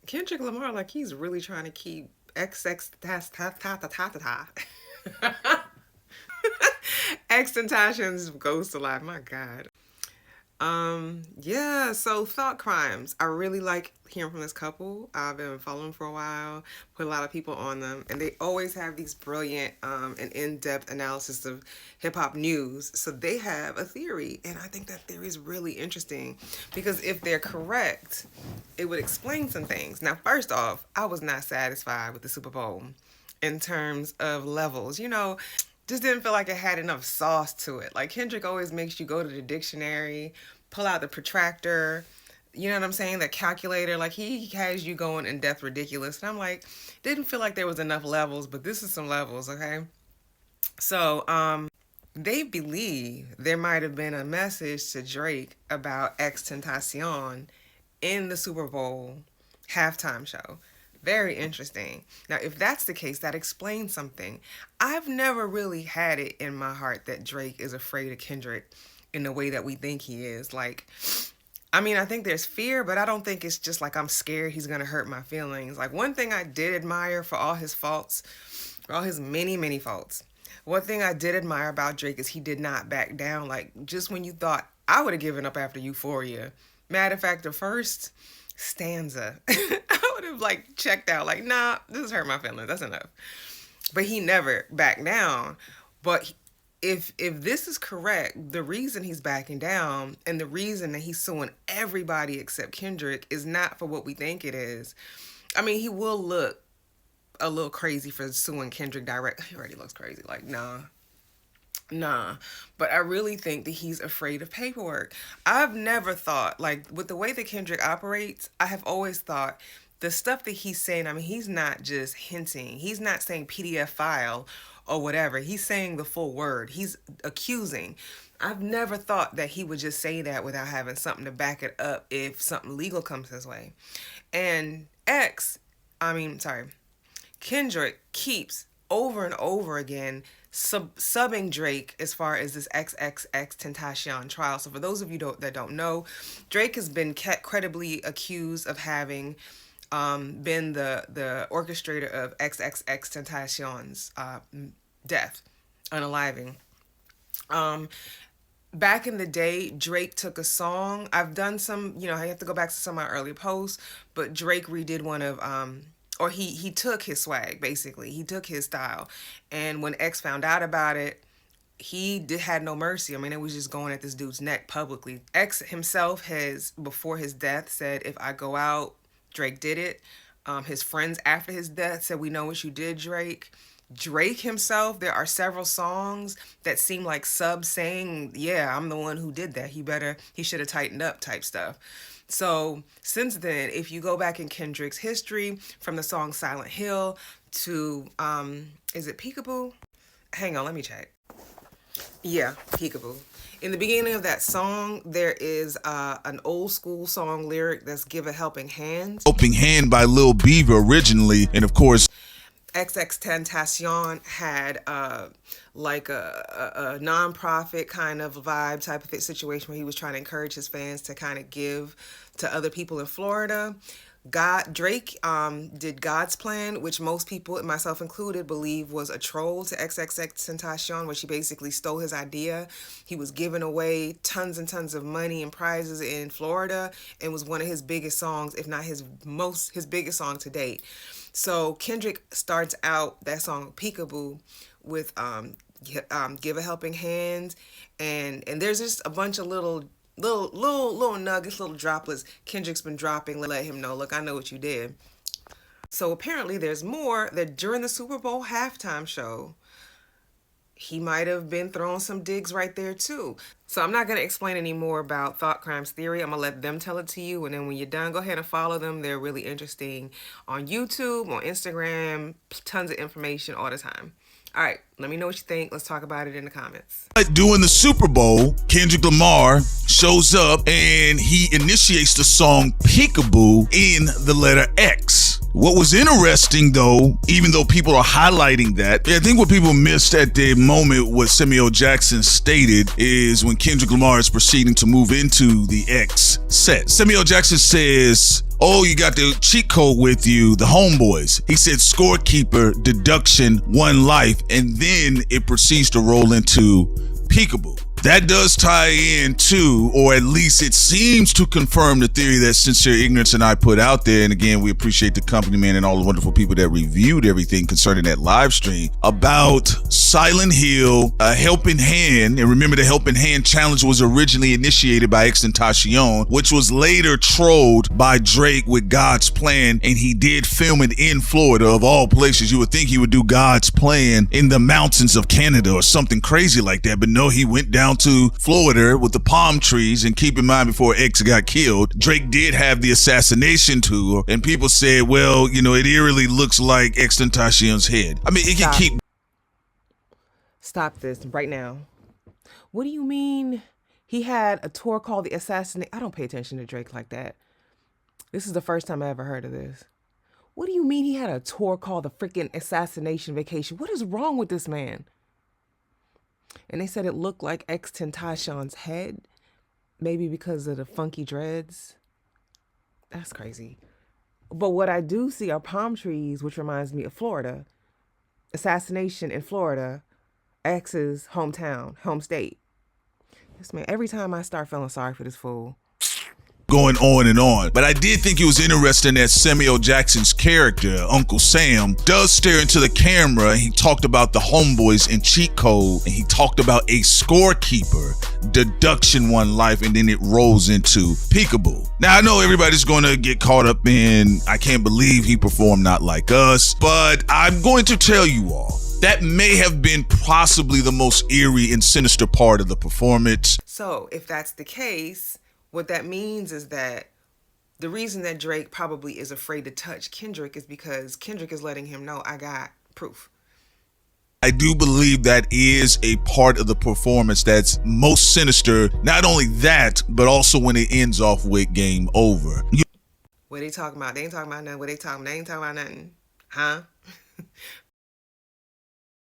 Kendrick Lamar, like he's really trying to keep XXXtentacion's ghost alive. My God. Yeah, so thought crimes. I really like hearing from this couple. I've been following for a while, put a lot of people on them, and they always have these brilliant and in-depth analysis of hip-hop news. So they have a theory, and I think that theory is really interesting because if they're correct, it would explain some things. Now, first off, I was not satisfied with the Super Bowl in terms of levels. Just didn't feel like it had enough sauce to it. Like Kendrick always makes you go to the dictionary, pull out the protractor, you know what I'm saying? The calculator, like he has you going in depth ridiculous. And I'm like, didn't feel like there was enough levels, but this is some levels, okay? So, they believe there might have been a message to Drake about XXXtentacion in the Super Bowl halftime show. Very interesting. Now, if that's the case, that explains something. I've never really had it in my heart that Drake is afraid of Kendrick in the way that we think he is. Like, I mean, I think there's fear, but I don't think it's just like I'm scared he's going to hurt my feelings. Like, one thing I did admire for all his faults, for all his many, many faults, one thing I did admire about Drake is he did not back down. Like, just when you thought, I would have given up after Euphoria. Matter of fact, the first stanza, I would have like checked out, like, nah, this has hurt my feelings, that's enough. But he never backed down. But if this is correct, the reason he's backing down and the reason that he's suing everybody except Kendrick is not for what we think it is. I mean, he will look a little crazy for suing Kendrick direct. He already looks crazy. Like, nah. But I really think that he's afraid of paperwork. I've never thought, like, with the way that Kendrick operates, I have always thought the stuff that he's saying, I mean, he's not just hinting. He's not saying PDF file or whatever. He's saying the full word. He's accusing. I've never thought that he would just say that without having something to back it up if something legal comes his way. And Kendrick keeps over and over again subbing Drake as far as this XXXtentacion trial. So for those of you that don't know, Drake has been credibly accused of having been the orchestrator of XXXtentacion's death, unaliving. Back in the day, Drake took a song. I've done some, I have to go back to some of my earlier posts, but Drake redid one of or he took his swag, basically. He took his style. And when X found out about it, he had no mercy. I mean, it was just going at this dude's neck publicly. X himself has, before his death, said, if I go out, Drake did it. His friends after his death said, we know what you did, Drake. Drake himself, there are several songs that seem like subs saying, yeah, I'm the one who did that. He should have tightened up type stuff. So since then, if you go back in Kendrick's history, from the song Silent Hill to, is it Peekaboo? Hang on, let me check. Yeah, Peekaboo. In the beginning of that song, there is an old school song lyric that's Give a Helping Hand. Helping Hand by Lil Beaver originally, and of course, XXXtentacion had like a nonprofit kind of vibe type of situation where he was trying to encourage his fans to kind of give to other people in Florida. Drake did God's Plan, which most people, myself included, believe was a troll to XXXtentacion, where she basically stole his idea. He was giving away tons and tons of money and prizes in Florida and was one of his biggest songs, if not his biggest song to date. So Kendrick starts out that song Peekaboo with Give a Helping Hand, and there's just a bunch of little nuggets, little droplets Kendrick's been dropping, let him know, look, I know what you did. So apparently there's more, that during the Super Bowl halftime show, he might have been throwing some digs right there too. So I'm not going to explain any more about Thought Crimes Theory. I'm going to let them tell it to you. And then when you're done, go ahead and follow them. They're really interesting on YouTube, on Instagram, tons of information all the time. All right, let me know what you think. Let's talk about it in the comments. During the Super Bowl, Kendrick Lamar shows up and he initiates the song Peekaboo in the letter X. What was interesting, though, even though people are highlighting that, I think what people missed at the moment, what Samuel Jackson stated, is when Kendrick Lamar is proceeding to move into the X set. Samuel Jackson says, oh, you got the cheat code with you, the homeboys. He said scorekeeper, deduction, 1 life, and then it proceeds to roll into peekaboo. That does tie into, or at least it seems to confirm the theory that Sincere Ignorance and I put out there. And again, we appreciate the company, man, and all the wonderful people that reviewed everything concerning that live stream about Silent Hill, a helping hand. And remember, the helping hand challenge was originally initiated by XXXtentacion, which was later trolled by Drake with God's Plan. And he did film it in Florida, of all places. You would think he would do God's Plan in the mountains of Canada or something crazy like that. But no, he went down to Florida with the palm trees. And keep in mind, before X got killed, Drake did have the assassination tour, and people said, well, you know, it eerily looks like XXXtentacion's head. I mean, it can keep. Stop this right now. What do you mean he had a tour called the Assassination? I don't pay attention to Drake like that. This is the first time I ever heard of this. What do you mean he had a tour called the freaking Assassination Vacation? What is wrong with this man? And they said it looked like XXXtentacion's head, maybe because of the funky dreads. That's crazy. But what I do see are palm trees, which reminds me of Florida. Assassination in Florida, X's hometown, home state. Yes, man, every time I start feeling sorry for this fool. Going on and on. But I did think it was interesting that Samuel Jackson's character, Uncle Sam, does stare into the camera. He talked about the homeboys and cheat code, and he talked about a scorekeeper, deduction, 1 life, and then it rolls into peekaboo. Now, I know everybody's going to get caught up in, I can't believe he performed Not Like Us, but I'm going to tell you all, that may have been possibly the most eerie and sinister part of the performance. So, if that's the case, what that means is that the reason that Drake probably is afraid to touch Kendrick is because Kendrick is letting him know, I got proof. I do believe that is a part of the performance that's most sinister. Not only that, but also when it ends off with game over. What they talking about? They ain't talking about nothing. What they talking about? They ain't talking about nothing. Huh?